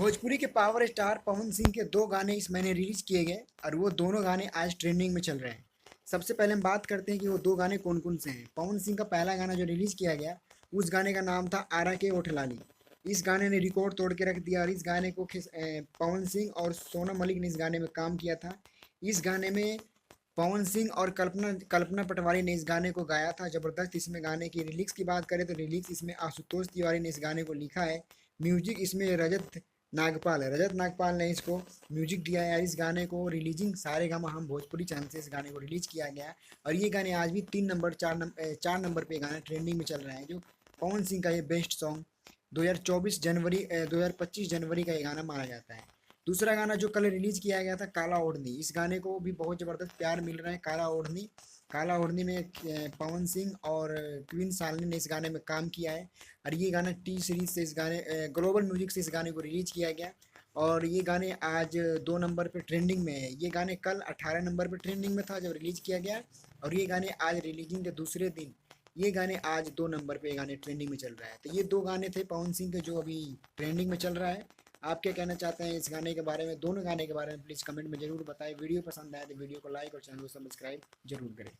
भोजपुरी के power star Pawan Singh के दो गाने इस महीने रिलीज किए गए और वो दोनों गाने आज ट्रेंडिंग में चल रहे हैं। सबसे पहले हम बात करते हैं कि वो दो गाने कौन कौन से हैं। पवन सिंह का पहला गाना जो रिलीज किया गया, उस गाने का नाम था आरा के ओठ लाली। इस गाने ने रिकॉर्ड तोड़ के रख दिया और इस गाने को पवन सिंह और सोनम मलिक ने इस गाने में काम किया था। इस गाने में पवन सिंह और कल्पना कल्पना पटवारी ने इस गाने को गाया था। जबरदस्त इसमें गाने की रिलिक्स की बात करें तो रिलिक्स इसमें आशुतोष तिवारी ने इस गाने को लिखा है। म्यूजिक इसमें रजत नागपाल ने इसको म्यूजिक दिया है। इस गाने को रिलीजिंग सारेगामा हम भोजपुरी चैनल से इस गाने को रिलीज किया गया है और ये गाने आज भी 3 नंबर 4 नंबर पे गाना ट्रेंडिंग में चल रहा है। जो पवन सिंह का ये बेस्ट सॉन्ग 2025 जनवरी का ये गाना माना जाता है। दूसरा गाना जो कल रिलीज किया गया था, काला ओढ़नी, इस गाने को भी बहुत ज़बरदस्त प्यार मिल रहा है। काला ओढ़नी में पवन सिंह और क्वीन सालनी ने इस गाने में काम किया है और ये गाना टी सीरीज से ग्लोबल म्यूजिक से इस गाने को रिलीज किया गया और ये गाने आज 2 नंबर पे ट्रेंडिंग में है। ये गाने कल 18 नंबर पे ट्रेंडिंग में था जब रिलीज किया गया और ये गाने आज रिलीजिंग के दूसरे दिन ये गाने आज 2 नंबर पे गाने ट्रेंडिंग में चल रहा है। तो ये दो गाने थे पवन सिंह के जो अभी ट्रेंडिंग में चल रहा है। आप क्या कहना चाहते हैं इस गाने के बारे में, दोनों गाने के बारे में प्लीज़ कमेंट में ज़रूर बताएं। वीडियो पसंद आए तो वीडियो को लाइक और चैनल को सब्सक्राइब जरूर करें।